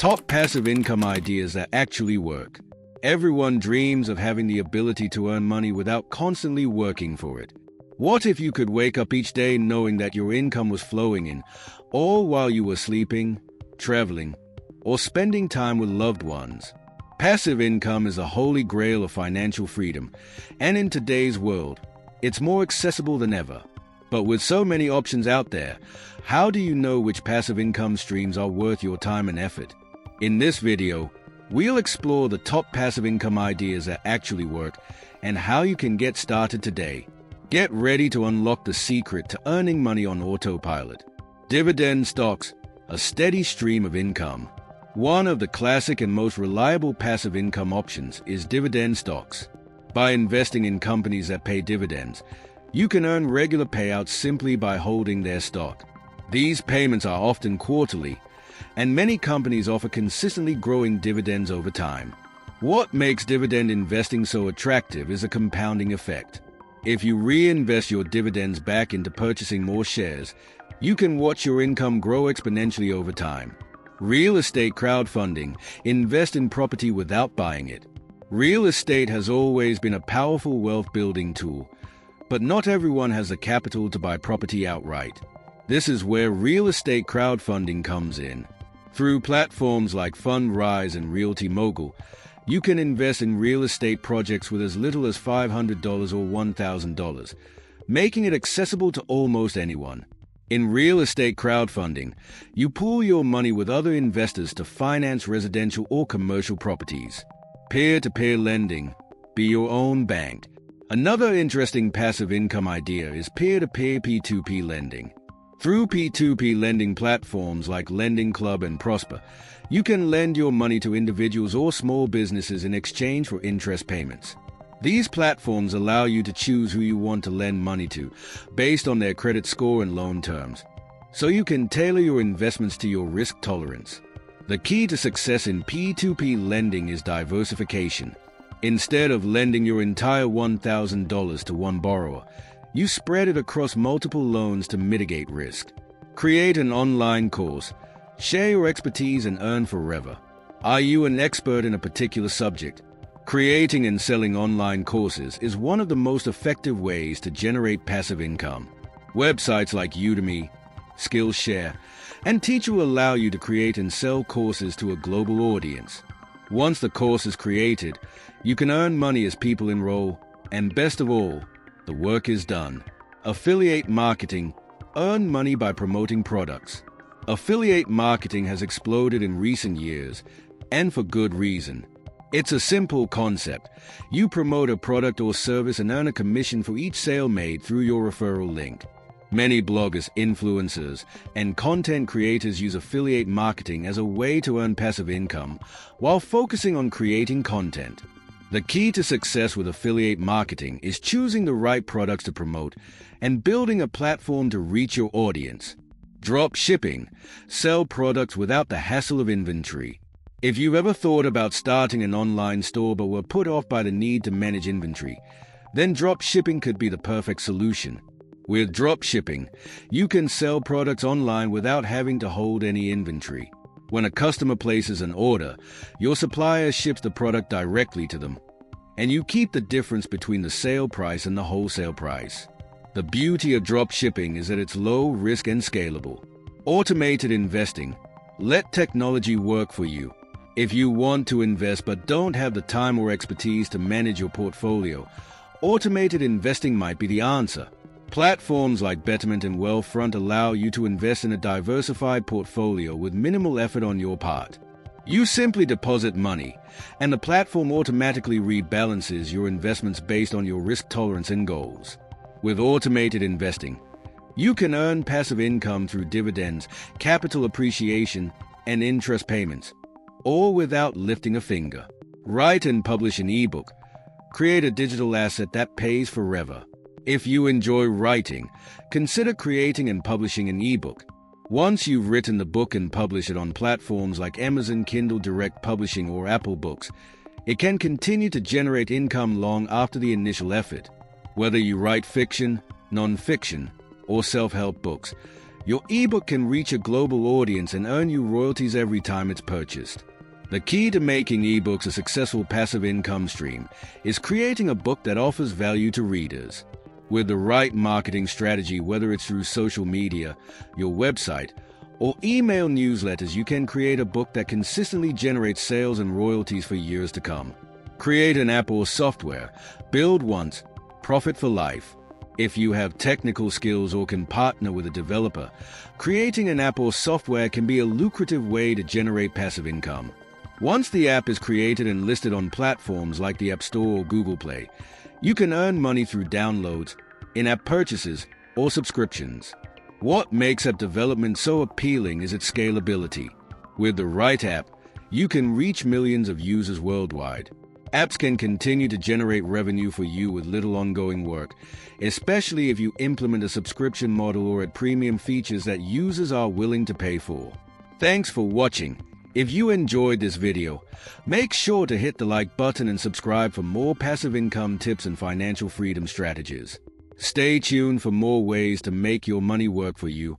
Top passive income ideas that actually work. Everyone dreams of having the ability to earn money without constantly working for it. What if you could wake up each day knowing that your income was flowing in, all while you were sleeping, traveling, or spending time with loved ones? Passive income is the holy grail of financial freedom, and in today's world, it's more accessible than ever. But with so many options out there, how do you know which passive income streams are worth your time and effort? In this video, we'll explore the top passive income ideas that actually work and how you can get started today. Get ready to unlock the secret to earning money on autopilot. Dividend stocks, a steady stream of income. One of the classic and most reliable passive income options is dividend stocks. By investing in companies that pay dividends, you can earn regular payouts simply by holding their stock. These payments are often quarterly, and many companies offer consistently growing dividends over time. What makes dividend investing so attractive is a compounding effect. If you reinvest your dividends back into purchasing more shares, you can watch your income grow exponentially over time. Real estate crowdfunding. Invest in property without buying it. Real estate has always been a powerful wealth-building tool, but not everyone has the capital to buy property outright. This is where real estate crowdfunding comes in. Through platforms like Fundrise and Realty Mogul, you can invest in real estate projects with as little as $500 or $1,000, making it accessible to almost anyone. In real estate crowdfunding, you pool your money with other investors to finance residential or commercial properties. Peer-to-peer lending. Be your own bank. Another interesting passive income idea is peer-to-peer P2P lending. Through P2P lending platforms like Lending Club and Prosper, you can lend your money to individuals or small businesses in exchange for interest payments. These platforms allow you to choose who you want to lend money to, based on their credit score and loan terms, so you can tailor your investments to your risk tolerance. The key to success in P2P lending is diversification. Instead of lending your entire $1,000 to one borrower, you spread it across multiple loans to mitigate risk. Create an online course. Share your expertise and earn forever. Are you an expert in a particular subject? Creating and selling online courses is one of the most effective ways to generate passive income. Websites like Udemy, Skillshare, and Teacher will allow you to create and sell courses to a global audience. Once the course is created, you can earn money as people enroll, and best of all, the work is done. Affiliate marketing. Earn money by promoting products. Affiliate marketing has exploded in recent years, and for good reason. It's a simple concept. You promote a product or service and earn a commission for each sale made through your referral link. Many bloggers, influencers, and content creators use affiliate marketing as a way to earn passive income while focusing on creating content. The key to success with affiliate marketing is choosing the right products to promote and building a platform to reach your audience. Drop shipping. Sell products without the hassle of inventory. If you've ever thought about starting an online store but were put off by the need to manage inventory, then drop shipping could be the perfect solution. With drop shipping, you can sell products online without having to hold any inventory. When a customer places an order, your supplier ships the product directly to them, and you keep the difference between the sale price and the wholesale price. The beauty of drop shipping is that it's low risk and scalable. Automated investing. Let technology work for you. If you want to invest but don't have the time or expertise to manage your portfolio, automated investing might be the answer. Platforms like Betterment and Wealthfront allow you to invest in a diversified portfolio with minimal effort on your part. You simply deposit money, and the platform automatically rebalances your investments based on your risk tolerance and goals. With automated investing, you can earn passive income through dividends, capital appreciation, and interest payments, all without lifting a finger. Write and publish an ebook. Create a digital asset that pays forever. If you enjoy writing, consider creating and publishing an ebook. Once you've written the book and publish it on platforms like Amazon Kindle Direct Publishing or Apple Books, it can continue to generate income long after the initial effort. Whether you write fiction, non-fiction, or self-help books, Your ebook can reach a global audience and earn you royalties every time it's purchased. The key to making ebooks a successful passive income stream is creating a book that offers value to readers. With the right marketing strategy, whether it's through social media, your website, or email newsletters, you can create a book that consistently generates sales and royalties for years to come. Create an app or software. Build once, profit for life. If you have technical skills or can partner with a developer, creating an app or software can be a lucrative way to generate passive income. Once the app is created and listed on platforms like the App Store or Google Play, you can earn money through downloads, in-app purchases, or subscriptions. What makes app development so appealing is its scalability. With the right app, you can reach millions of users worldwide. Apps can continue to generate revenue for you with little ongoing work, especially if you implement a subscription model or add premium features that users are willing to pay for. Thanks for watching. If you enjoyed this video, make sure to hit the like button and subscribe for more passive income tips and financial freedom strategies. Stay tuned for more ways to make your money work for you